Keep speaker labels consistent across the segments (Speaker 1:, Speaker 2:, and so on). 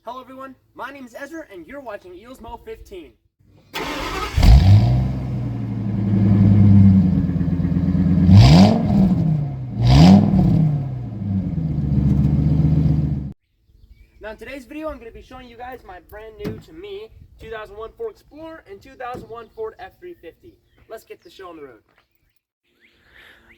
Speaker 1: Hello everyone, my name is Ezra and you're watching Eelsmo 15. Now in today's video I'm going to be showing you guys my brand new to me 2001 Ford Explorer and 2001 Ford F350. Let's get the show on the road.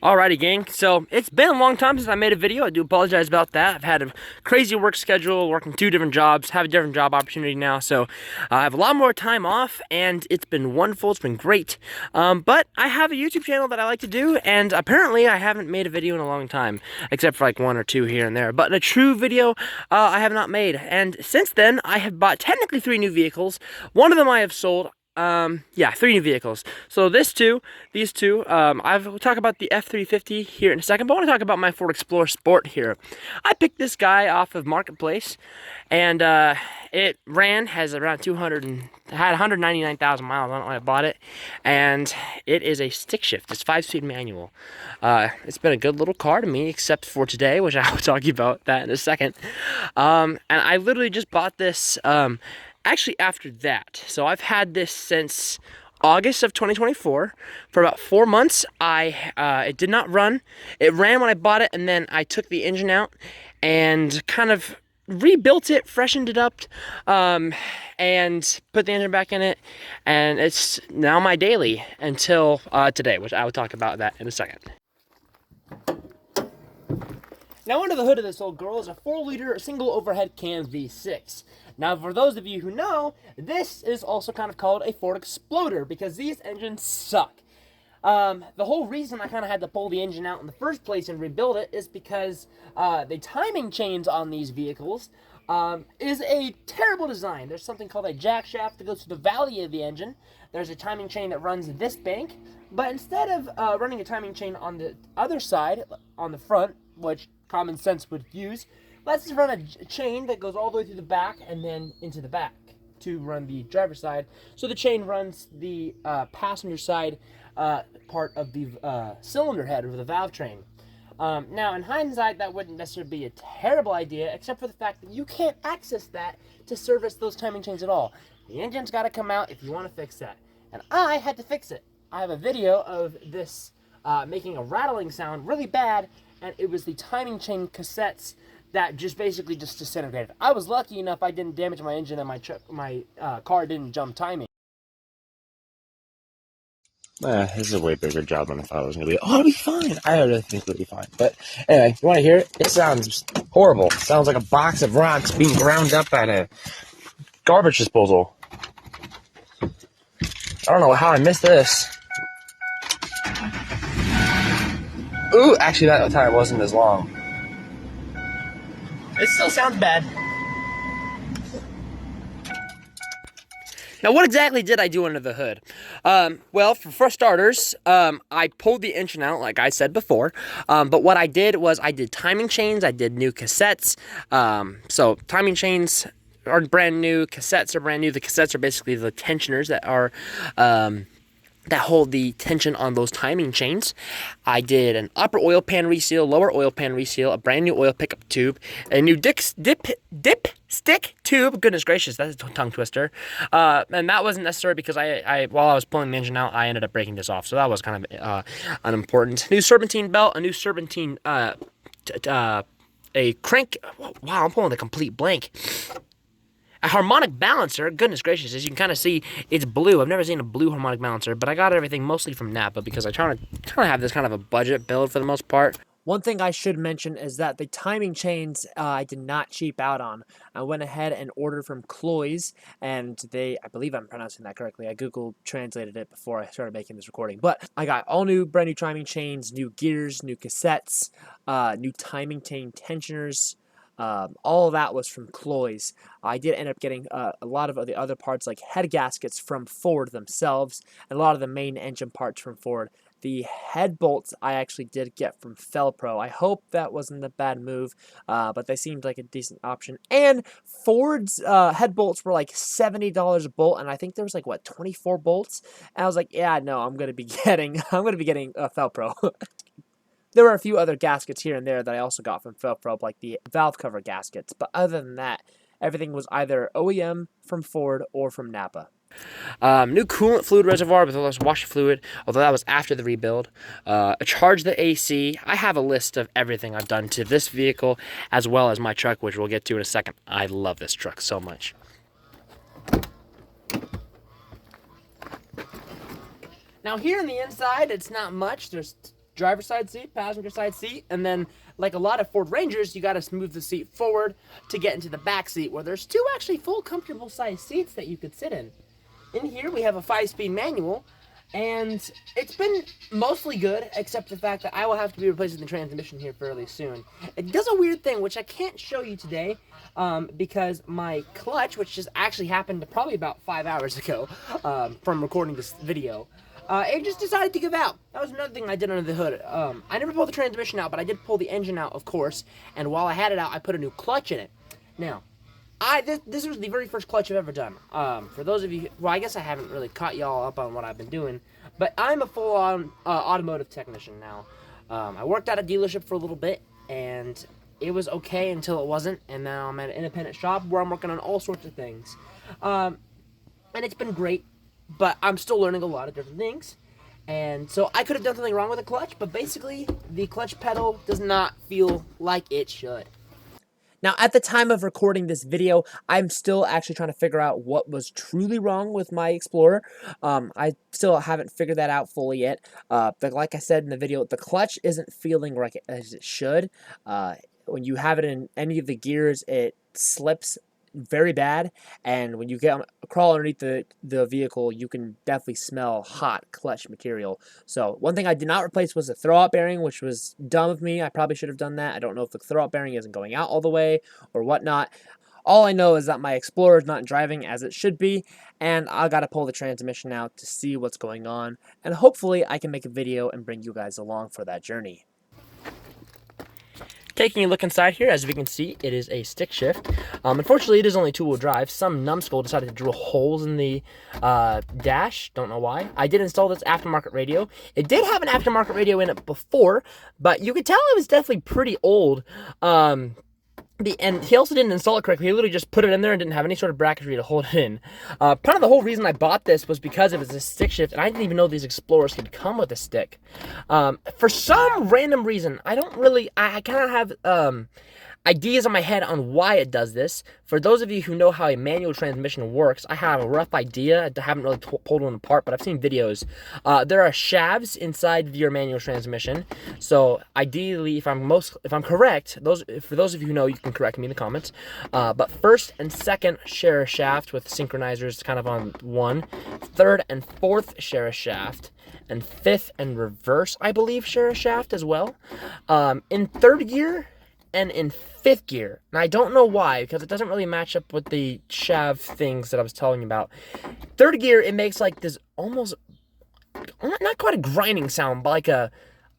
Speaker 1: Alrighty gang, so it's been a long time since I made a video. I do apologize about that. I've had a crazy work schedule, working 2 different jobs, have a different job opportunity now, so I have a lot more time off and it's been wonderful, it's been great. But I have a YouTube channel that I like to do, and apparently I haven't made a video in a long time, except for like 1 or 2 here and there. But a true video I have not made, and since then I have bought technically 3 new vehicles. One of them I have sold. 3 new vehicles. So these two, I'll talk about the F350 here in a second, but I want to talk about my Ford Explorer Sport here. I picked this guy off of Marketplace, and it has around 199,000 miles on it when I bought it, and it is a stick shift. It's 5-speed manual. It's been a good little car to me, except for today, which I will talk about that in a second. And I literally just bought this, actually after that. So I've had this since August of 2024 for about 4 months. It did not run. It ran when I bought it, and then I took the engine out and kind of rebuilt it, freshened it up, and put the engine back in it, and it's now my daily until today, which I will talk about that in a second. Now under the hood of this old girl is a 4-liter single overhead cam V6. Now for those of you who know, this is also kind of called a Ford Exploder because these engines suck. The whole reason I kind of had to pull the engine out in the first place and rebuild it is because the timing chains on these vehicles is a terrible design. There's something called a jack shaft that goes to the valley of the engine. There's a timing chain that runs this bank, but instead of running a timing chain on the other side, on the front, which common sense would use, let's run a chain that goes all the way through the back and then into the back to run the driver's side. So the chain runs the passenger side part of the cylinder head or the valve train. Now in hindsight, that wouldn't necessarily be a terrible idea, except for the fact that you can't access that to service those timing chains at all. The engine's got to come out if you want to fix that. And I had to fix it. I have a video of this making a rattling sound really bad, and it was the timing chain cassettes that just basically just disintegrated. I was lucky enough I didn't damage my engine and my car didn't jump timing.
Speaker 2: This is a way bigger job than I thought it was going to be. Oh, it'll be fine. I really think it'll be fine. But anyway, you want to hear it? It sounds horrible. It sounds like a box of rocks being ground up at a garbage disposal. I don't know how I missed this. Ooh, actually that time wasn't as long. It still sounds bad.
Speaker 1: Now, what exactly did I do under the hood? Well, for starters, I pulled the engine out, like I said before. But what I did was I did timing chains. I did new cassettes. So timing chains are brand new. Cassettes are brand new. The cassettes are basically the tensioners that are that hold the tension on those timing chains. I did an upper oil pan reseal, lower oil pan reseal, a brand new oil pickup tube, a new dip stick tube. Goodness gracious, that's a tongue twister. And that wasn't necessary because while I was pulling the engine out, I ended up breaking this off. So that was kind of unimportant. New serpentine belt, a new serpentine, a crank. Wow, I'm pulling a complete blank. A harmonic balancer, goodness gracious, as you can kind of see, it's blue. I've never seen a blue harmonic balancer, but I got everything mostly from Napa because I try to have this kind of a budget build for the most part.
Speaker 3: One thing I should mention is that the timing chains I did not cheap out on. I went ahead and ordered from Cloys, and I believe I'm pronouncing that correctly. I Google translated it before I started making this recording. But I got all new, brand new timing chains, new gears, new cassettes, new timing chain tensioners. All of that was from Cloys. I did end up getting a lot of the other parts like head gaskets from Ford themselves, and a lot of the main engine parts from Ford. The head bolts I actually did get from Felpro. I hope that wasn't a bad move, but they seemed like a decent option. And Ford's head bolts were like $70 a bolt, and I think there was like, what, 24 bolts? And I was like, yeah, no, I'm gonna be getting Felpro. There were a few other gaskets here and there that I also got from Felpro, like the valve cover gaskets. But other than that, everything was either OEM from Ford or from Napa.
Speaker 1: New coolant fluid reservoir with less washer fluid, although that was after the rebuild. Charge the AC. I have a list of everything I've done to this vehicle as well as my truck, which we'll get to in a second. I love this truck so much. Now here on the inside, it's not much. There's driver's side seat, passenger side seat, and then like a lot of Ford Rangers, you got to move the seat forward to get into the back seat, where there's two actually full comfortable size seats that you could sit in. In here we have a 5-speed manual, and it's been mostly good, except the fact that I will have to be replacing the transmission here fairly soon. It does a weird thing, which I can't show you today, because my clutch, which just actually happened probably about 5 hours ago from recording this video, it just decided to give out. That was another thing I did under the hood. I never pulled the transmission out, but I did pull the engine out, of course, and while I had it out, I put a new clutch in it. Now, this was the very first clutch I've ever done. For those of you, well, I guess I haven't really caught y'all up on what I've been doing, but I'm a full-on automotive technician now. I worked at a dealership for a little bit, and it was okay until it wasn't, and now I'm at an independent shop where I'm working on all sorts of things. And it's been great, but I'm still learning a lot of different things. And so I could have done something wrong with the clutch, but basically the clutch pedal does not feel like it should.
Speaker 3: Now, at the time of recording this video, I'm still actually trying to figure out what was truly wrong with my Explorer. I still haven't figured that out fully yet. But like I said in the video, the clutch isn't feeling like it as it should. When you have it in any of the gears, it slips very bad, and when you crawl underneath the vehicle, you can definitely smell hot clutch material. So one thing I did not replace was the throwout bearing, which was dumb of me. I probably should have done that. I don't know if the throwout bearing isn't going out all the way or whatnot. All I know is that my Explorer is not driving as it should be, and I gotta pull the transmission out to see what's going on, and hopefully I can make a video and bring you guys along for that journey.
Speaker 1: Taking a look inside here, as we can see, it is a stick shift. Unfortunately, it is only two-wheel drive. Some numbskull decided to drill holes in the dash. Don't know why. I did install this aftermarket radio. It did have an aftermarket radio in it before, but you could tell it was definitely pretty old. And he also didn't install it correctly. He literally just put it in there and didn't have any sort of bracketry to hold it in. Part of the whole reason I bought this was because it was a stick shift, and I didn't even know these Explorers could come with a stick. For some random reason, I kind of have ideas in my head on why it does this. For those of you who know how a manual transmission works, I have a rough idea. I haven't really pulled one apart, but I've seen videos. There are shafts inside your manual transmission. So ideally, if I'm correct, for those of you who know, you can correct me in the comments. But first and second share a shaft with synchronizers kind of on one. Third and fourth share a shaft. And fifth and reverse, I believe, share a shaft as well. In third gear and in fifth gear, and I don't know why, because it doesn't really match up with the shaft things that I was telling you about. Third gear, it makes like this almost, not quite a grinding sound, but like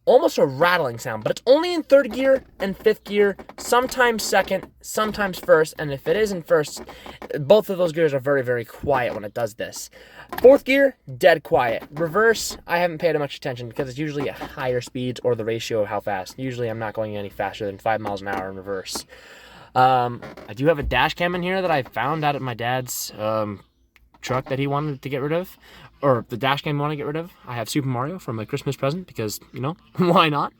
Speaker 1: almost a rattling sound, but it's only in third gear and fifth gear, sometimes second, sometimes first, and if it is in first, both of those gears are very, very quiet when it does this. Fourth gear, dead quiet. Reverse, I haven't paid much attention because it's usually at higher speeds or the ratio of how fast. Usually I'm not going any faster than 5 miles an hour in reverse. I do have a dash cam in here that I found out at my dad's truck that he wanted to get rid of, or the dash cam he wanted to get rid of. I have Super Mario from a Christmas present because, you know, why not?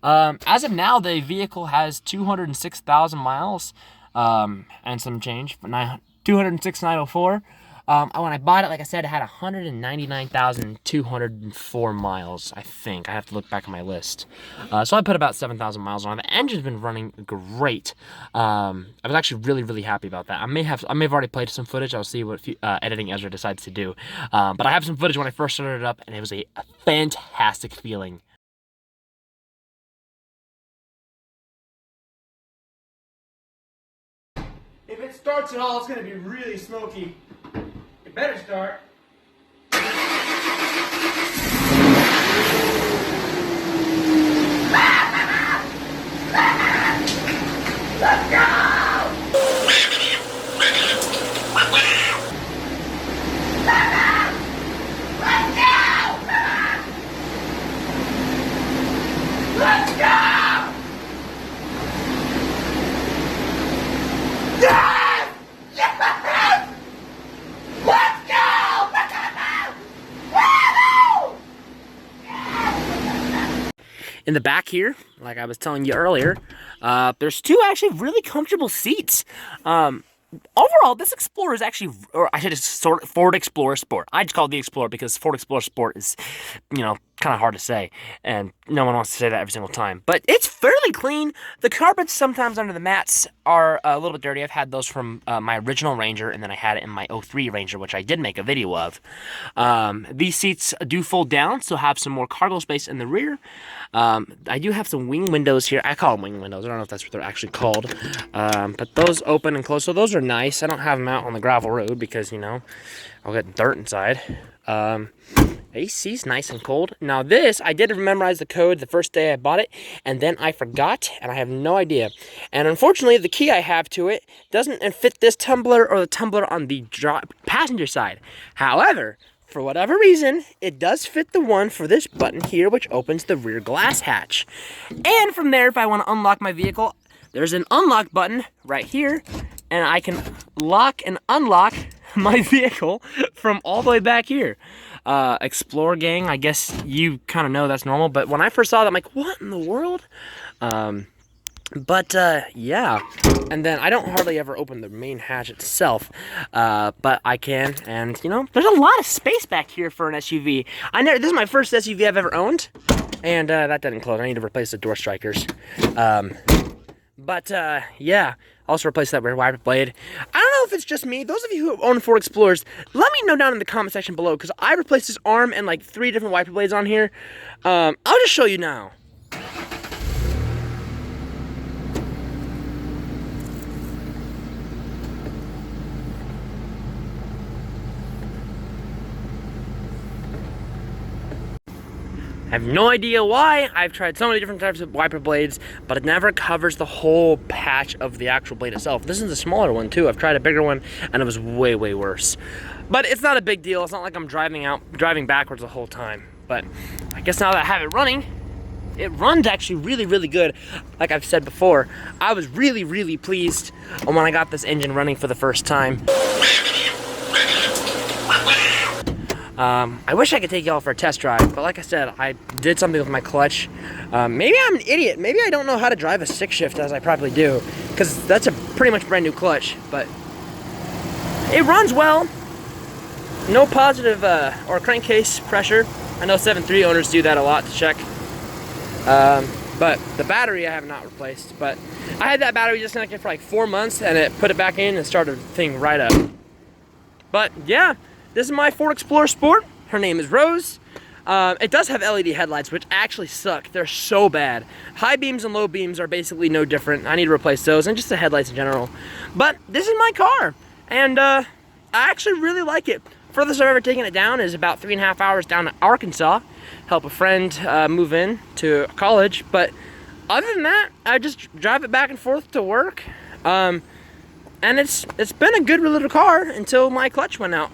Speaker 1: As of now, the vehicle has 206,000 miles and some change, 206,904. When I bought it, like I said, it had 199,204 miles, I think. I have to look back at my list. So I put about 7,000 miles on it. The engine's been running great. I was actually really, really happy about that. I may have already played some footage. I'll see what editing Ezra decides to do. But I have some footage when I first started it up, and it was a fantastic feeling. If it starts at all, it's going to be really smoky. It better start. Let's go! Let's go! Yes! in the back here, like I was telling you earlier, there's 2 actually really comfortable seats. Overall, this Explorer is actually, or I should just sort Ford Explorer Sport. I just call it the Explorer because Ford Explorer Sport is, you know, kind of hard to say, and no one wants to say that every single time. But it's fairly clean. The carpets sometimes under the mats are a little bit dirty. I've had those from my original Ranger, and then I had it in my 03 Ranger, which I did make a video of. These seats do fold down, so have some more cargo space in the rear. I do have some wing windows here. I call them wing windows. I don't know if that's what they're actually called. But those open and close, so those are nice. I don't have them out on the gravel road because, you know, I'll get dirt inside. AC's nice and cold. Now this, I did memorize the code the first day I bought it, and then I forgot, and I have no idea. And unfortunately, the key I have to it doesn't fit this tumbler or the tumbler on the passenger side. However, for whatever reason, it does fit the one for this button here, which opens the rear glass hatch. And from there, if I want to unlock my vehicle, there's an unlock button right here, and I can lock and unlock my vehicle from all the way back here. Explorer gang, I guess you kind of know that's normal, but when I first saw that, I'm like, what in the world? Yeah, and then I don't hardly ever open the main hatch itself, but I can, and you know, there's a lot of space back here for an SUV. This is my first SUV I've ever owned, and that didn't close. I need to replace the door strikers. Yeah, also replace that rear wiper blade. I don't know if it's just me. Those of you who own Ford Explorers, let me know down in the comment section below, because I replaced this arm and like 3 different wiper blades on here. I'll just show you now. I have no idea why. I've tried so many different types of wiper blades, but it never covers the whole patch of the actual blade itself. This is a smaller one too. I've tried a bigger one and it was way, way worse. But it's not a big deal. It's not like I'm driving backwards the whole time. But I guess now that I have it running, it runs actually really, really good. Like I've said before, I was really, really pleased when I got this engine running for the first time. I wish I could take y'all for a test drive, but like I said, I did something with my clutch. Maybe I'm an idiot. Maybe I don't know how to drive a stick shift as I probably do, because that's a pretty much brand new clutch, but it runs well. No positive or crankcase pressure. I know 7.3 owners do that a lot to check. But the battery I have not replaced, but I had that battery disconnected for like 4 months and it put it back in and started the thing right up. But yeah. This is my Ford Explorer Sport. Her name is Rose. It does have LED headlights, which actually suck. They're so bad. High beams and low beams are basically no different. I need to replace those, and just the headlights in general. But this is my car, and I actually really like it. Furthest I've ever taken it down is about 3.5 hours down to Arkansas. Help a friend move in to college. But other than that, I just drive it back and forth to work. And it's been a good little car until my clutch went out.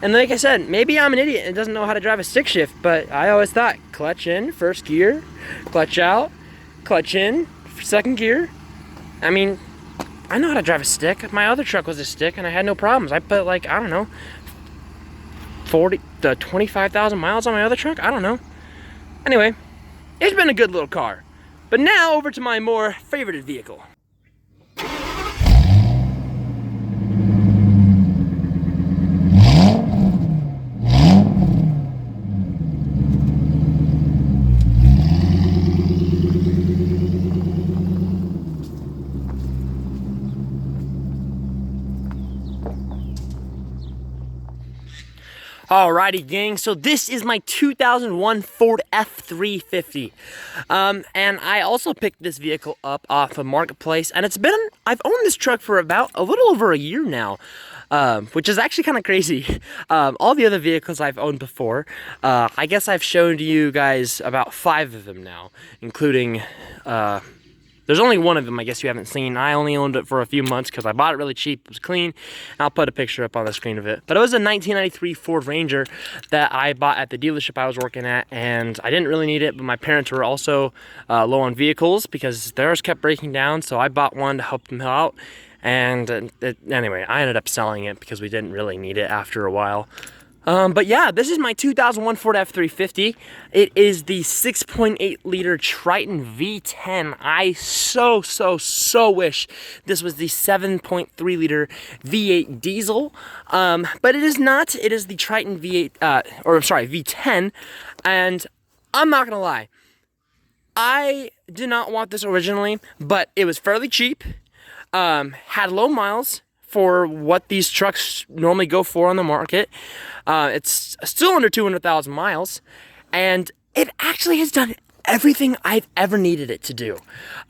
Speaker 1: And like I said, maybe I'm an idiot and doesn't know how to drive a stick shift, but I always thought clutch in, first gear, clutch out, clutch in, second gear. I mean, I know how to drive a stick. My other truck was a stick and I had no problems. I put like, I don't know, 25,000 miles on my other truck? I don't know. Anyway, it's been a good little car. But now over to my more favorited vehicle. Alrighty gang, so this is my 2001 Ford F350. And I also picked this vehicle up off a marketplace, and I've owned this truck for about a little over a year now, which is actually kind of crazy. All the other vehicles I've owned before, I guess I've shown you guys about 5 of them now, including, there's only one of them I guess you haven't seen. I only owned it for a few months because I bought it really cheap. It was clean. I'll put a picture up on the screen of it. But it was a 1993 Ford Ranger that I bought at the dealership I was working at, and I didn't really need it, but my parents were also low on vehicles because theirs kept breaking down, so I bought one to help them out. And anyway, I ended up selling it because we didn't really need it after a while. But yeah, this is my 2001 Ford F350. It is the 6.8 liter Triton V10. I so wish this was the 7.3 liter V8 diesel. But it is not. It is the Triton V8, V10. And I'm not gonna lie, I did not want this originally, but it was fairly cheap. Had low miles for what these trucks normally go for on the market. It's still under 200,000 miles, and it actually has done everything I've ever needed it to do.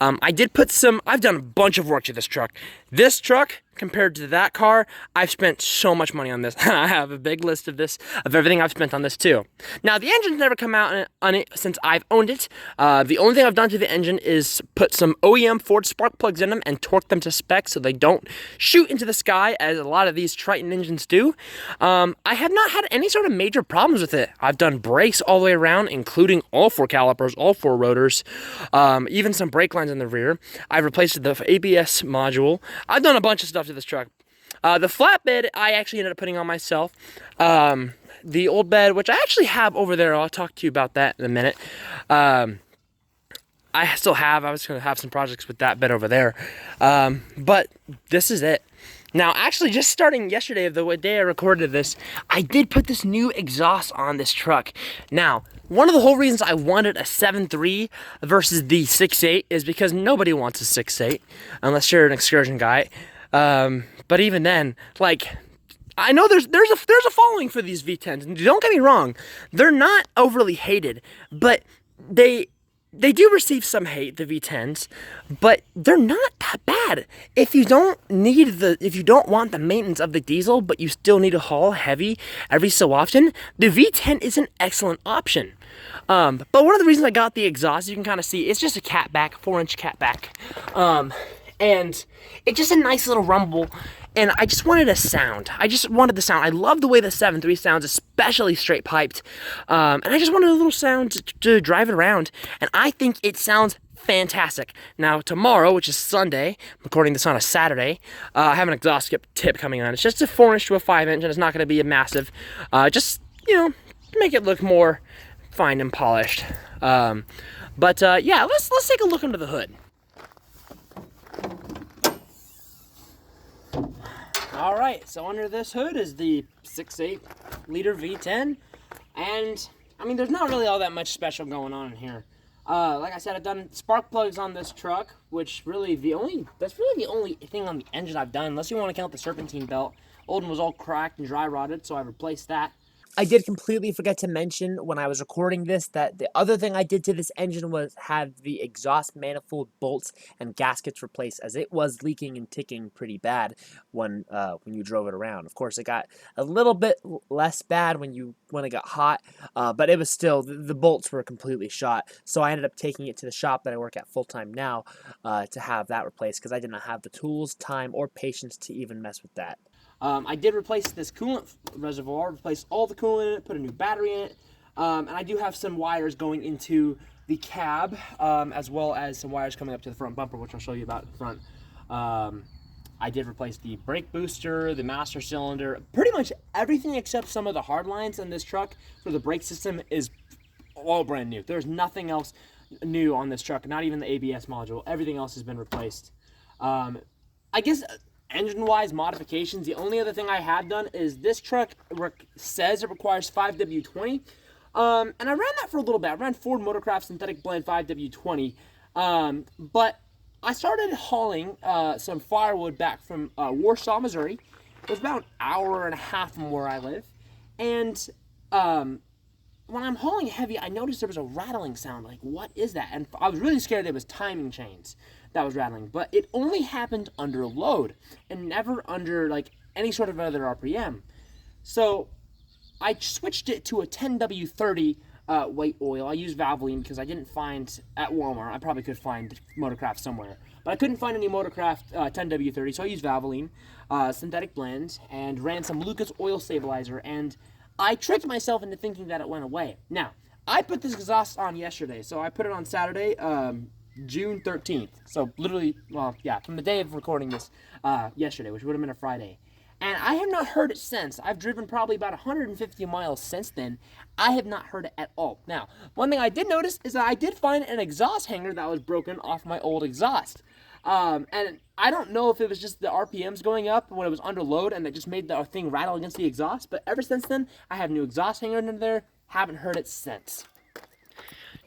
Speaker 1: I've done a bunch of work to this truck. This truck, compared to that car, I've spent so much money on this. I have a big list of everything I've spent on this too. Now, the engine's never come out on it since I've owned it. The only thing I've done to the engine is put some OEM Ford spark plugs in them and torque them to spec so they don't shoot into the sky as a lot of these Triton engines do. I have not had any sort of major problems with it. I've done brakes all the way around, including all 4 calipers, all 4 rotors, even some brake lines in the rear. I've replaced the ABS module. I've done a bunch of stuff to this truck. The flatbed I actually ended up putting on myself. The old bed, which I actually have over there, I'll talk to you about that in a minute. I was going to have some projects with that bed over there. But this is it. Now, actually, just starting yesterday, the day I recorded this, I did put this new exhaust on this truck. Now, one of the whole reasons I wanted a 7.3 versus the 6.8 is because nobody wants a 6.8 unless you're an excursion guy. But even then, like, I know there's a following for these V10s, and don't get me wrong, they're not overly hated, but they do receive some hate, the V10s, but they're not that bad. If you don't want the maintenance of the diesel, but you still need to haul heavy every so often, the V10 is an excellent option. But one of the reasons I got the exhaust, you can kind of see, it's just a catback, 4-inch catback. And it's just a nice little rumble. And I just wanted a sound. I love the way the 7.3 sounds, especially straight piped. And I just wanted a little sound to drive it around. And I think it sounds fantastic. Now, tomorrow, which is Sunday, I'm recording this on a Saturday, I have an exhaust tip coming on. It's just a 4-inch to a 5-inch, and it's not going to be a massive, just, make it look more fine and polished. Yeah, let's take a look under the hood. All right, so under this hood is the 6.8 liter V10, and I mean, there's not really all that much special going on in here. Like I said, I've done spark plugs on this truck, which that's really the only thing on the engine I've done, unless you want to count the serpentine belt. Old one was all cracked and dry rotted, so I replaced that.
Speaker 3: I did completely forget to mention when I was recording this that the other thing I did to this engine was have the exhaust manifold bolts and gaskets replaced, as it was leaking and ticking pretty bad when you drove it around. Of course, it got a little bit less bad when it got hot, but it was still, the bolts were completely shot. So I ended up taking it to the shop that I work at full time now to have that replaced, because I did not have the tools, time, or patience to even mess with that.
Speaker 1: I did replace this coolant reservoir, replace all the coolant in it, put a new battery in it, and I do have some wires going into the cab, as well as some wires coming up to the front bumper, which I'll show you about in front. I did replace the brake booster, the master cylinder, pretty much everything except some of the hard lines in this truck for the brake system is all brand new. There's nothing else new on this truck, not even the ABS module. Everything else has been replaced. I guess engine-wise modifications, the only other thing I have done is this truck says it requires 5W20, and I ran that for a little bit. I ran Ford Motorcraft Synthetic Blend 5W20, but I started hauling some firewood back from Warsaw, Missouri. It was about an hour and a half from where I live, and when I'm hauling heavy, I noticed there was a rattling sound. Like, what is that? And I was really scared it was timing chains that was rattling, but it only happened under load and never under like any sort of other RPM. So I switched it to a 10W30 weight oil. I used Valvoline because I didn't find at Walmart. I probably could find Motorcraft somewhere, but I couldn't find any Motorcraft 10W30, so I used Valvoline synthetic blend and ran some Lucas oil stabilizer, and I tricked myself into thinking that it went away. Now, I put this exhaust on yesterday, so I put it on Saturday, June 13th. So literally, well, yeah, from the day of recording this yesterday, which would have been a Friday. And I have not heard it since. I've driven probably about 150 miles since then. I have not heard it at all. Now, one thing I did notice is that I did find an exhaust hanger that was broken off my old exhaust. And I don't know if it was just the RPMs going up when it was under load and that just made the thing rattle against the exhaust. But ever since then, I have a new exhaust hanger in there. Haven't heard it since.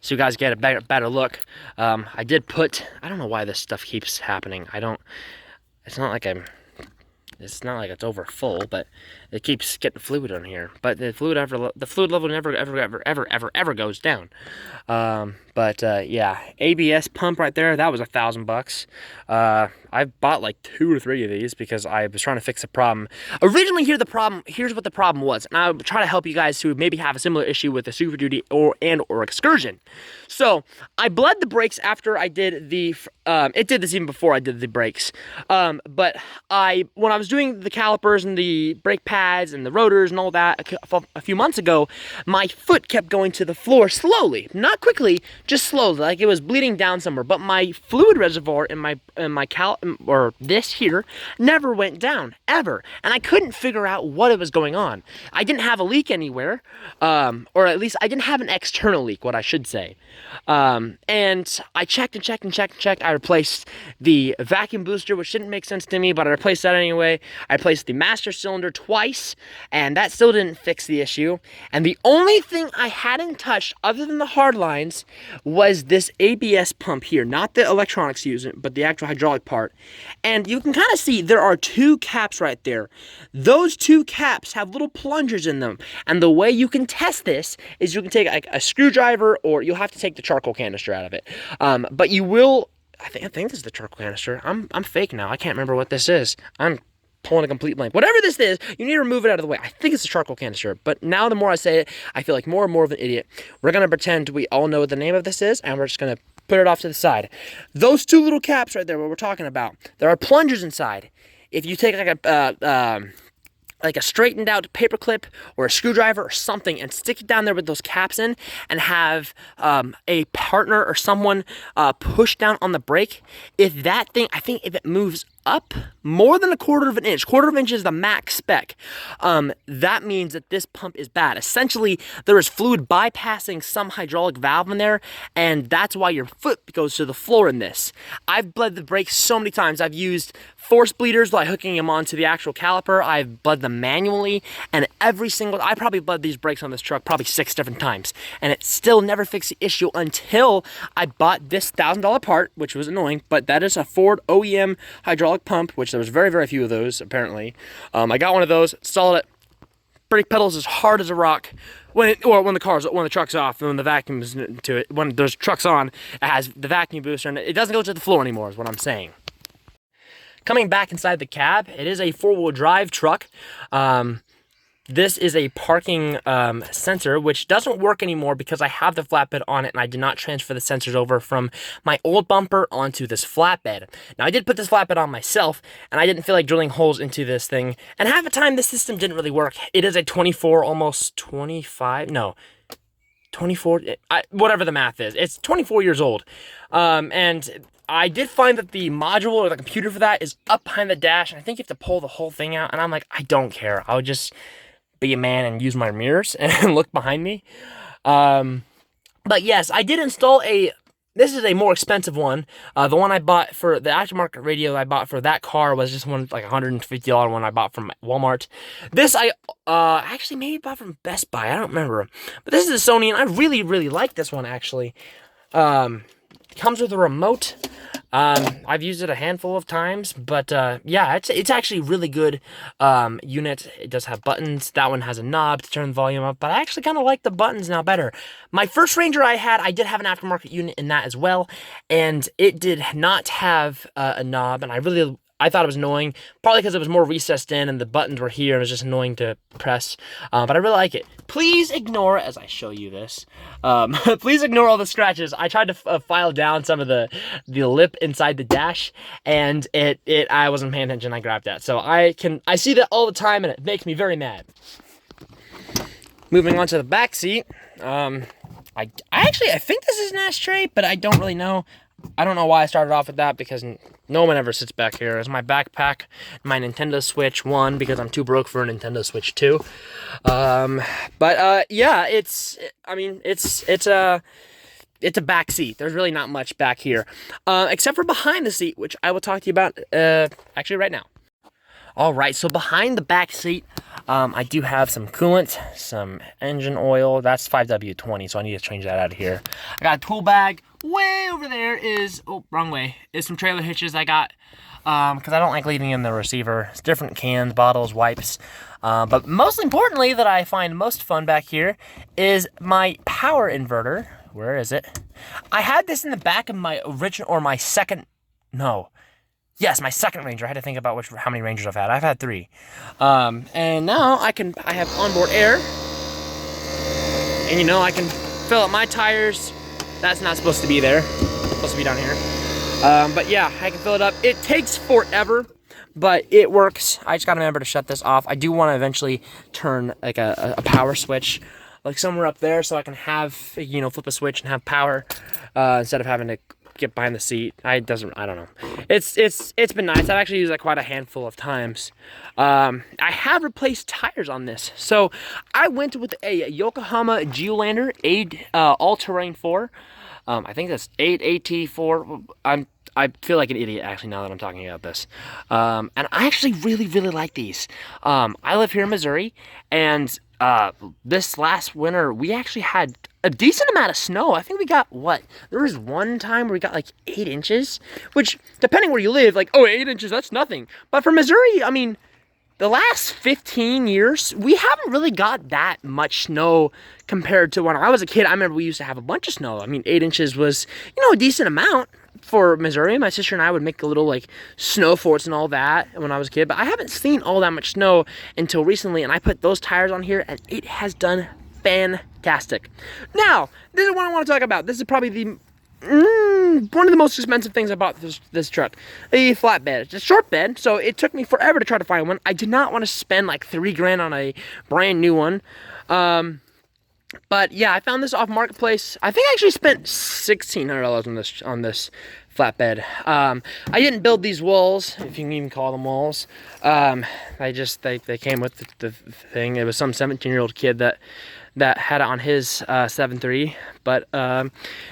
Speaker 1: So you guys get a better look. I did put, I don't know why this stuff keeps happening. It's not like it's over full, but it keeps getting fluid on here. But the fluid level never goes down. Yeah, ABS pump right there. That was $1,000. I bought like 2 or 3 of these because I was trying to fix a problem. Originally, here's what the problem was, and I'll try to help you guys who maybe have a similar issue with a Super Duty or Excursion. So I bled the brakes after I did the. It did this even before I did the brakes. But when I was doing the calipers and the brake pads and the rotors and all that a few months ago, my foot kept going to the floor slowly, not quickly, just slowly, like it was bleeding down somewhere. But my fluid reservoir in my this here never went down ever, and I couldn't figure out what was going on. I didn't have a leak anywhere, or at least I didn't have an external leak, what I should say. And I checked and checked and checked and checked. I replaced the vacuum booster, which didn't make sense to me, but I replaced that anyway. I replaced the master cylinder twice, and that still didn't fix the issue. And the only thing I hadn't touched other than the hard lines was this ABS pump here, not the electronics using it, but the actual hydraulic part. And you can kind of see there are 2 caps right there. Those 2 caps have little plungers in them, and the way you can test this is you can take a screwdriver, or you'll have to take the charcoal canister out of it. But you will, I think this is the charcoal canister. I'm fake now. I can't remember what this is. I'm pulling a complete blank. Whatever this is, you need to remove it out of the way. I think it's a charcoal canister, but now the more I say it, I feel like more and more of an idiot. We're going to pretend we all know what the name of this is, and we're just going to put it off to the side. Those 2 little caps right there, what we're talking about, there are plungers inside. If you take like a straightened out paper clip or a screwdriver or something and stick it down there with those caps in and have a partner or someone push down on the brake, if that thing, I think if it moves up more than 1/4 of an inch, 1/4 of an inch is the max spec, that means that this pump is bad. Essentially, there is fluid bypassing some hydraulic valve in there, and that's why your foot goes to the floor in this. I've bled the brakes so many times. I've used force bleeders by hooking them onto the actual caliper. I've bled them manually, and I probably bled these brakes on this truck probably 6 different times, and it still never fixed the issue until I bought this $1,000 part, which was annoying, but that is a Ford OEM hydraulic pump, which there was very, very few of those, apparently. I got one of those, installed it, brake pedals as hard as a rock. When the truck's off, and when the vacuum's to it, when there's trucks on, it has the vacuum booster, and it doesn't go to the floor anymore, is what I'm saying. Coming back inside the cab, it is a 4-wheel drive truck. This is a parking sensor, which doesn't work anymore because I have the flatbed on it and I did not transfer the sensors over from my old bumper onto this flatbed. Now, I did put this flatbed on myself, and I didn't feel like drilling holes into this thing. And half the time, this system didn't really work. It is a 24, almost 25, no, 24, whatever the math is. It's 24 years old. And I did find that the module or the computer for that is up behind the dash, and I think you have to pull the whole thing out. And I'm like, I don't care. I'll just be a man and use my mirrors and look behind me. But yes, I did install this is a more expensive one. The one I bought for the aftermarket radio I bought for that car was just one, like $150 one I bought from Walmart. This I actually maybe bought from Best Buy. I don't remember. But this is a Sony, and I really, really like this one, actually. Comes with a remote. I've used it a handful of times, but yeah, it's actually a really good unit. It does have buttons. That one has a knob to turn the volume up, but I actually kind of like the buttons now better. My first Ranger I did have an aftermarket unit in that as well, and it did not have a knob, and I thought it was annoying, probably because it was more recessed in and the buttons were here and it was just annoying to press, but I really like it. Please ignore, as I show you this, please ignore all the scratches. I tried to file down some of the lip inside the dash, and I wasn't paying attention, I grabbed that. So I see that all the time, and it makes me very mad. Moving on to the back seat, I think this is an ashtray, but I don't really know. I don't know why I started off with that, because No one ever sits back here. It's my backpack, my Nintendo Switch 1, because I'm too broke for a Nintendo Switch 2. Yeah, it's a back seat. There's really not much back here, except for behind the seat, which I will talk to you about actually right now. All right, so behind the back seat, I do have some coolant, some engine oil. That's 5W20, so I need to change that out of here. I got a tool bag. Way over there is, oh, wrong way, is some trailer hitches I got, because I don't like leaving in the receiver. It's different cans, bottles, wipes. But most importantly, that I find most fun back here is my power inverter. Where is it? I had this in the back of my original, or my second, no. Yes, my second Ranger. I had to think about how many Rangers I've had. I've had 3. And now I have onboard air. And I can fill up my tires. That's not supposed to be there. It's supposed to be down here. But yeah, I can fill it up. It takes forever, but it works. I just gotta remember to shut this off. I do want to eventually turn like a power switch, like somewhere up there, so I can have, flip a switch and have power, instead of having to get behind the seat. I don't know. It's been nice. I've actually used that quite a handful of times. I have replaced tires on this. So I went with a Yokohama Geolander 8 all-terrain 4. I think that's 8AT4. I feel like an idiot actually now that I'm talking about this. And I actually really, really like these. I live here in Missouri, and this last winter we actually had a decent amount of snow. I think we got, there was one time where we got like 8 inches, which, depending where you live, like, 8 inches, that's nothing. But for Missouri, I mean, the last 15 years, we haven't really got that much snow compared to when I was a kid. I remember we used to have a bunch of snow. I mean, 8 inches was, a decent amount for Missouri. My sister and I would make a little, like, snow forts and all that when I was a kid. But I haven't seen all that much snow until recently, and I put those tires on here, and it has done fantastic. Now, this is what I want to talk about. This is probably one of the most expensive things about this truck, a flatbed. It's a short bed, so it took me forever to try to find one. I did not want to spend like $3,000 on a brand new one. But yeah, I found this off Marketplace. I think I actually spent $1,600 on this flatbed. I didn't build these walls, if you can even call them walls. They came with the thing. It was some 17-year-old kid that had it on his 7.3. But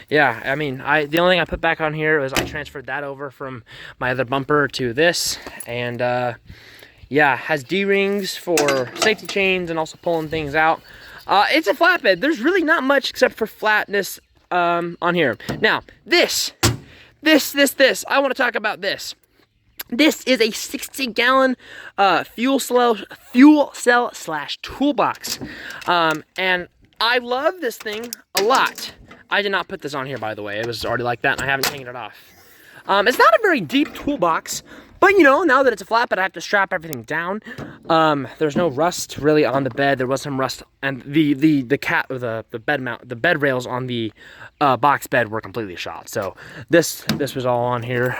Speaker 1: yeah, I mean, the only thing I put back on here was I transferred that over from my other bumper to this, and yeah, has D-rings for safety chains and also pulling things out. It's a flatbed. There's really not much except for flatness on here. Now, this. I want to talk about this. This is a 60-gallon fuel cell / toolbox, and I love this thing a lot. I did not put this on here, by the way. It was already like that, and I haven't taken it off. It's not a very deep toolbox, but now that it's a flatbed, I have to strap everything down. There's no rust really on the bed. There was some rust, and the bed rails on the box bed were completely shot. So this was all on here.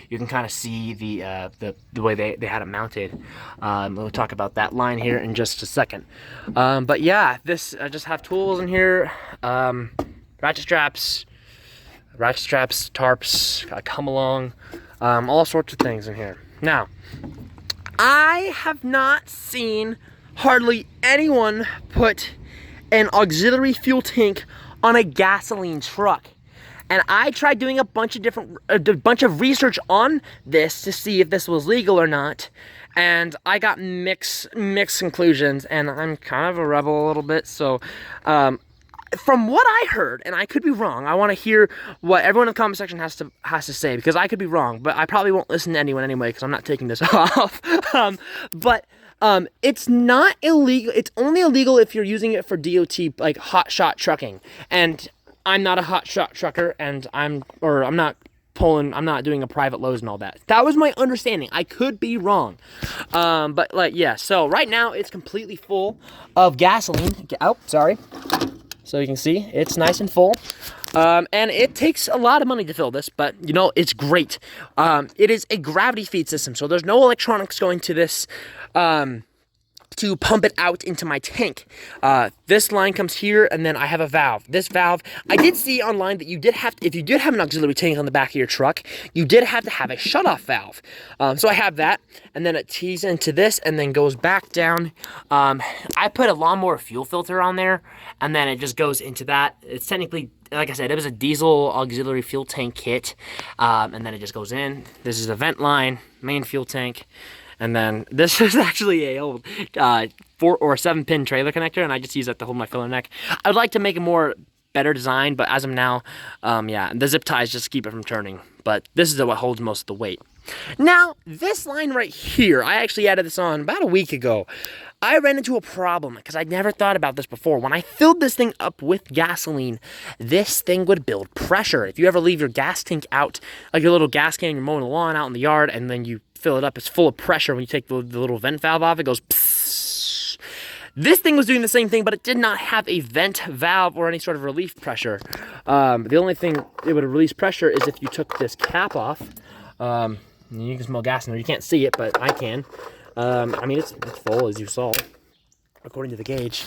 Speaker 1: You can kind of see the way they had it mounted. We'll talk about that line here in just a second. But yeah, I just have tools in here. Ratchet straps, tarps, come along. All sorts of things in here. Now, I have not seen hardly anyone put an auxiliary fuel tank on a gasoline truck. And I tried doing a bunch of research on this to see if this was legal or not. And I got mixed conclusions, and I'm kind of a rebel a little bit, so from what I heard, and I could be wrong, I want to hear what everyone in the comment section has to say, because I could be wrong, but I probably won't listen to anyone anyway, because I'm not taking this off. It's not illegal. It's only illegal if you're using it for DOT, like hot shot trucking. And I'm not a hot shot trucker, and I'm not doing a private loads and all that. That was my understanding. I could be wrong. But like, yeah, so right now it's completely full of gasoline. Oh, sorry. So you can see it's nice and full, and it takes a lot of money to fill this, but it's great. It is a gravity feed system, so there's no electronics going to this to pump it out into my tank. This line comes here, and then I have a valve. This valve, I did see online that you did have to, if you did have an auxiliary tank on the back of your truck, you did have to have a shutoff valve. So I have that, and then it tees into this and then goes back down. I put a lawnmower fuel filter on there, and then it just goes into that. It's technically, like I said, it was a diesel auxiliary fuel tank kit, and then it just goes in. This is a vent line, main fuel tank. And then this is actually a old 4 or 7 pin trailer connector, and I just use that to hold my filler neck. I'd like to make a more better design, but as of now, yeah, the zip ties just keep it from turning. But this is what holds most of the weight. Now, this line right here, I actually added this on about a week ago. I ran into a problem because I'd never thought about this before. When I filled this thing up with gasoline, this thing would build pressure. If you ever leave your gas tank out, like your little gas can, you're mowing the lawn out in the yard, and then you fill it up, it's full of pressure. When you take the little vent valve off, it goes psss. This thing was doing the same thing, but it did not have a vent valve or any sort of relief pressure. The only thing it would release pressure is if you took this cap off. You can smell gas in there. You can't see it, but I can. I mean, it's full, as you saw, according to the gauge.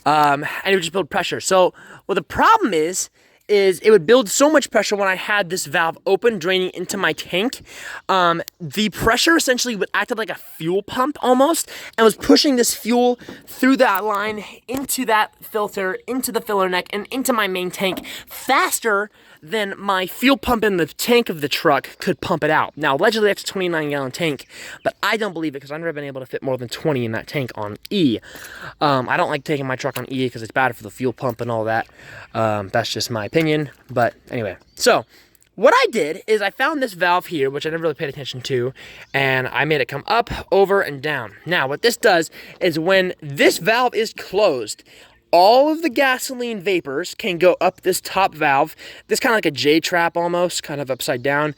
Speaker 1: And it would just build pressure. So, what the problem is it would build so much pressure when I had this valve open, draining into my tank. The pressure essentially would act like a fuel pump almost, and was pushing this fuel through that line, into that filter, into the filler neck, and into my main tank faster than my fuel pump in the tank of the truck could pump it out. Now, allegedly that's a 29-gallon tank, but I don't believe it because I've never been able to fit more than 20 in that tank on E. I don't like taking my truck on E because it's bad for the fuel pump and all that. That's just my opinion, but anyway. So, what I did is I found this valve here, which I never really paid attention to, and I made it come up, over, and down. Now, what this does is when this valve is closed, all of the gasoline vapors can go up this top valve. This kind of like a J-trap almost, kind of upside down.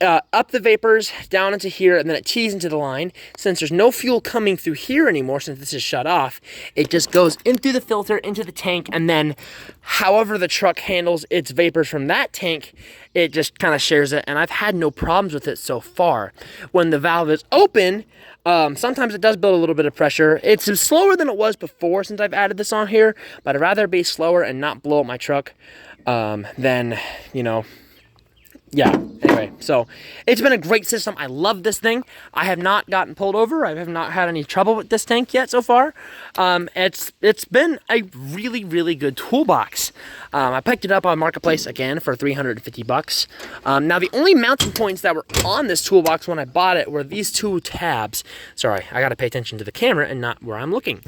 Speaker 1: Up the vapors, down into here, and then it tees into the line. Since there's no fuel coming through here anymore, since this is shut off, it just goes in through the filter, into the tank, and then however the truck handles its vapors from that tank, it just kind of shares it, and I've had no problems with it so far. When the valve is open, sometimes it does build a little bit of pressure. It's slower than it was before since I've added this on here, but I'd rather be slower and not blow up my truck than, you know, yeah, anyway, so it's been a great system. I love this thing. I have not gotten pulled over. I have not had any trouble with this tank yet so far. It's been a really, really good toolbox. I picked it up on Marketplace again for $350. Now, the only mounting points that were on this toolbox when I bought it were these 2 tabs. Sorry, I got to pay attention to the camera and not where I'm looking.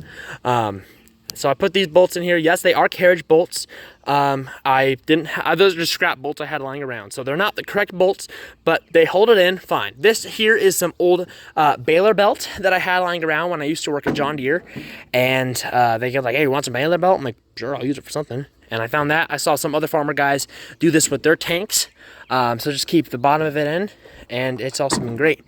Speaker 1: So I put these bolts in here. Yes, they are carriage bolts. I didn't those are just scrap bolts I had lying around. So they're not the correct bolts, but they hold it in fine. This here is some old baler belt that I had lying around when I used to work at John Deere. And they get like, hey, you want some baler belt? I'm like, sure, I'll use it for something. And I found that. I saw some other farmer guys do this with their tanks. So just keep the bottom of it in, and it's also been great.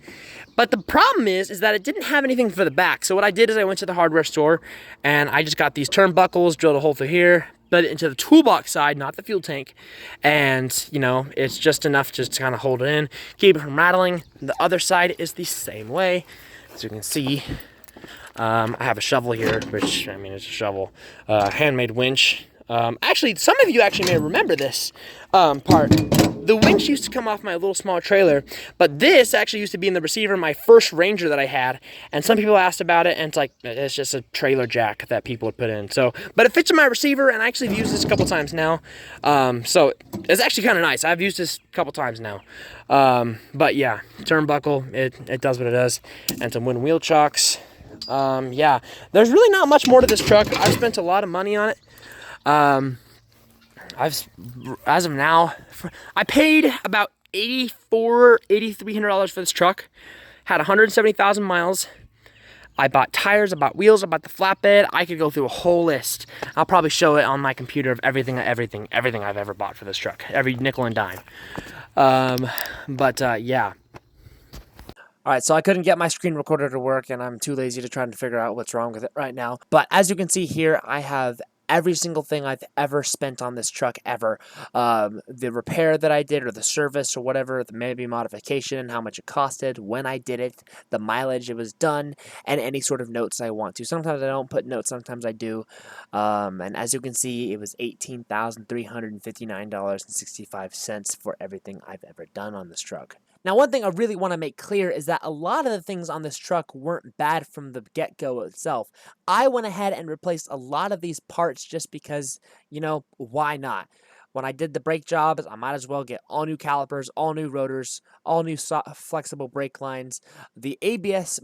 Speaker 1: But the problem is that it didn't have anything for the back. So what I did is I went to the hardware store, and I just got these turnbuckles, drilled a hole through here, put it into the toolbox side, not the fuel tank. And, you know, it's just enough just to kind of hold it in, keep it from rattling. The other side is the same way. As you can see, I have a shovel here, which, I mean, it's a shovel. Handmade winch. Actually, some of you actually may remember this part. The winch used to come off my little small trailer, but this actually used to be in the receiver of my first Ranger that I had, and some people asked about it, and it's like, it's just a trailer jack that people would put in. So, but it fits in my receiver, and I actually have used this a couple times now. So it's actually kind of nice. I've used this a couple times now. But yeah, turnbuckle, it does what it does, and some wind wheel chocks. Yeah, there's really not much more to this truck. I've spent a lot of money on it. As of now, I paid about $8,300 for this truck. Had 170,000 miles. I bought tires, I bought wheels, I bought the flatbed. I could go through a whole list. I'll probably show it on my computer of everything I've ever bought for this truck. Every nickel and dime. Yeah.
Speaker 3: All right, so I couldn't get my screen recorder to work, and I'm too lazy to try to figure out what's wrong with it right now. But as you can see here, I have every single thing I've ever spent on this truck ever. The repair that I did, or the service, or whatever, the maybe modification, how much it costed, when I did it, the mileage it was done, and any sort of notes I want to. Sometimes I don't put notes, sometimes I do. And as you can see, it was $18,359.65 for everything I've ever done on this truck. Now, one thing I really want to make clear is that a lot of the things on this truck weren't bad from the get-go itself. I went ahead and replaced a lot of these parts just because, you know, why not? When I did the brake jobs, I might as well get all new calipers, all new rotors, all new flexible brake lines. The ABS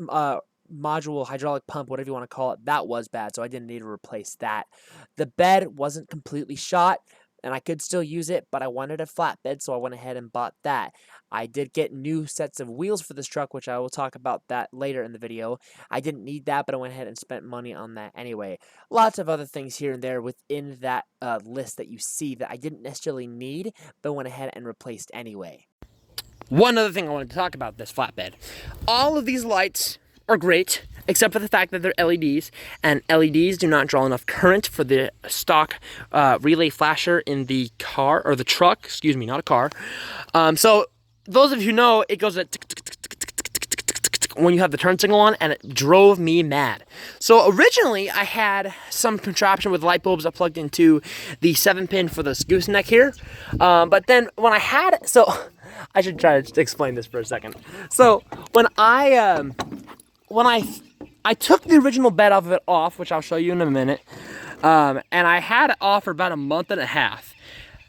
Speaker 3: module, hydraulic pump, whatever you want to call it, that was bad, so I didn't need to replace that. The bed wasn't completely shot, and I could still use it, but I wanted a flatbed, so I went ahead and bought that. I did get new sets of wheels for this truck, which I will talk about that later in the video. I didn't need that, but I went ahead and spent money on that anyway. Lots of other things here and there within that list that you see that I didn't necessarily need, but went ahead and replaced anyway.
Speaker 1: One other thing I wanted to talk about this flatbed. All of these lights are great, except for the fact that they're LEDs, and LEDs do not draw enough current for the stock relay flasher in the car, or the truck, excuse me, not a car. So those of you who know, it goes at when you have the turn signal on, and it drove me mad. So originally I had some contraption with light bulbs that plugged into the 7-pin for this gooseneck here, but then when I had, so I should try to explain this for a second. So when I took the original bed off of it off, which I'll show you in a minute, and I had it off for about a month and a half.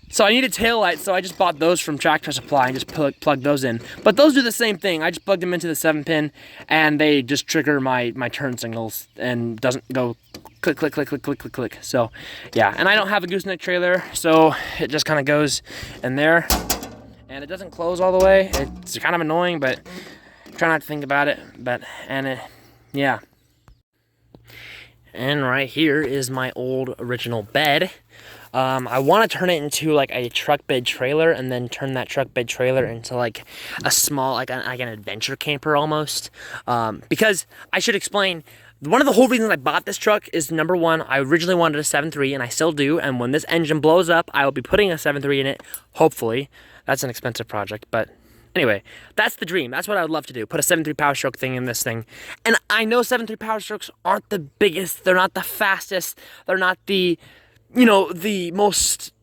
Speaker 1: So I needed taillights, so I just bought those from Tractor Supply and just plugged those in. But those do the same thing. I just plugged them into the 7-pin, and they just trigger my turn signals and doesn't go click, click, click, click, click, click, click. So, yeah. And I don't have a gooseneck trailer, so it just kind of goes in there. And it doesn't close all the way. It's kind of annoying, but try not to think about it. Yeah. And right here is my old original bed. I want to turn it into like a truck bed trailer, and then turn that truck bed trailer into like a small, like an adventure camper almost. Because I should explain, one of the whole reasons I bought this truck is, number one, I originally wanted a 7.3, and I still do. And when this engine blows up, I will be putting a 7.3 in it, hopefully. That's an expensive project, but anyway, that's the dream. That's what I would love to do. Put a 7.3 Power Stroke thing in this thing. And I know 7.3 Power Strokes aren't the biggest. They're not the fastest. They're not the, you know, the most...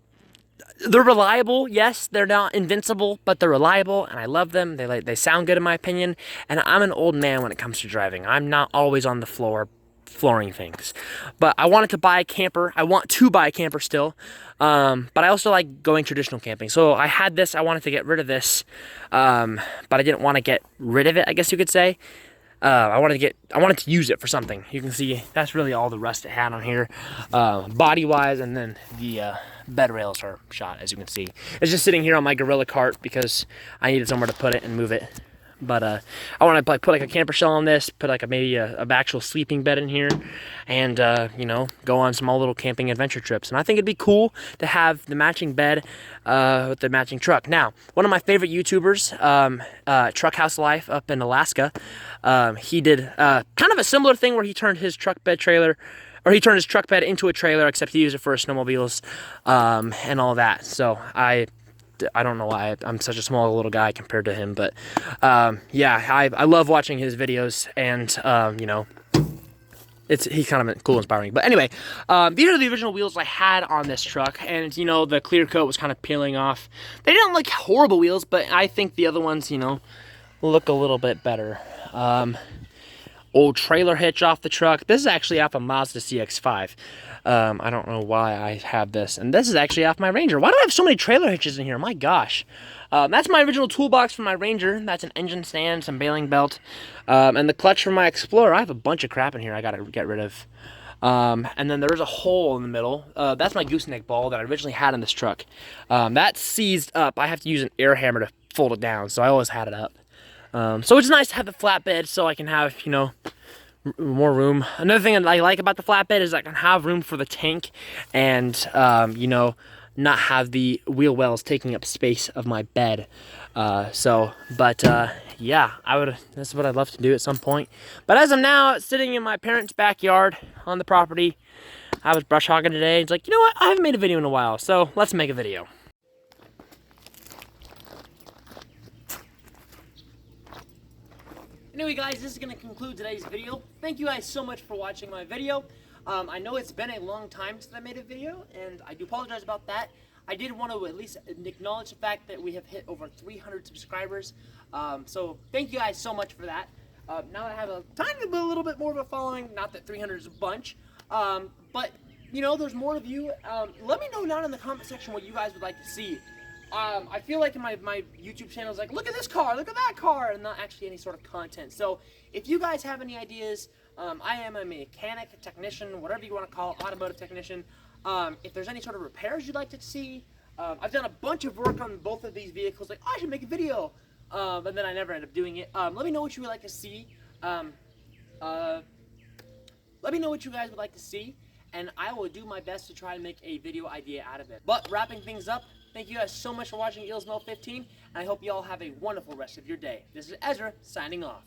Speaker 1: They're reliable. Yes, they're not invincible, but they're reliable, and I love them. They sound good in my opinion. And I'm an old man when it comes to driving. I'm not always on the floor flooring things. But I wanted to buy a camper. I want to buy a camper still. But I also like going traditional camping. So I had this. I wanted to get rid of this. But I didn't want to get rid of it, I guess you could say. I wanted to use it for something. You can see that's really all the rust it had on here, body wise, and then the bed rails are shot, as you can see. It's just sitting here on my gorilla cart because I needed somewhere to put it and move it. But I want to put like a camper shell on this, put like maybe a actual sleeping bed in here, and you know, go on small little camping adventure trips. And I think it'd be cool to have the matching bed with the matching truck. Now, one of my favorite YouTubers, Truck House Life up in Alaska, he did kind of a similar thing where he turned his truck bed trailer, or he turned his truck bed into a trailer, except he used it for his snowmobiles and all that. So I don't know why I'm such a small little guy compared to him, but yeah, I love watching his videos, and you know, he's kind of cool, inspiring. But anyway, these are the original wheels I had on this truck, and you know, the clear coat was kind of peeling off. They didn't look horrible wheels, but I think the other ones, you know, look a little bit better. Old trailer hitch off the truck. This is actually off a Mazda CX-5. I don't know why I have this. And this is actually off my Ranger. Why do I have so many trailer hitches in here? My gosh. That's my original toolbox for my Ranger. That's an engine stand, some baling belt, and the clutch for my Explorer. I have a bunch of crap in here I gotta get rid of. And then there's a hole in the middle. That's my gooseneck ball that I originally had in this truck. That's seized up. I have to use an air hammer to fold it down, so I always had it up. So it's nice to have the flatbed so I can have, you know, more room. Another thing I like about the flatbed is I can have room for the tank, and you know, not have the wheel wells taking up space of my bed. Yeah, that's what I'd love to do at some point. But as of now, it's sitting in my parents' backyard on the property. I was brush hogging today. It's like, you know what? I haven't made a video in a while, so let's make a video. Anyway guys, this is going to conclude today's video. Thank you guys so much for watching my video. I know it's been a long time since I made a video, and I do apologize about that. I did want to at least acknowledge the fact that we have hit over 300 subscribers. So thank you guys so much for that. Now I have a little bit more of a following, not that 300 is a bunch, but you know, there's more of you. Let me know down in the comment section what you guys would like to see. I feel like in my YouTube channel is like, look at this car, look at that car, and not actually any sort of content. So if you guys have any ideas, I am a mechanic, technician, whatever you want to call it, automotive technician. If there's any sort of repairs you'd like to see, I've done a bunch of work on both of these vehicles, like, oh, I should make a video, but then I never end up doing it. Let me know what you would like to see. Let me know what you guys would like to see, and I will do my best to try and make a video idea out of it. But wrapping things up, thank you guys so much for watching Eelsmell 15, and I hope you all have a wonderful rest of your day. This is Ezra, signing off.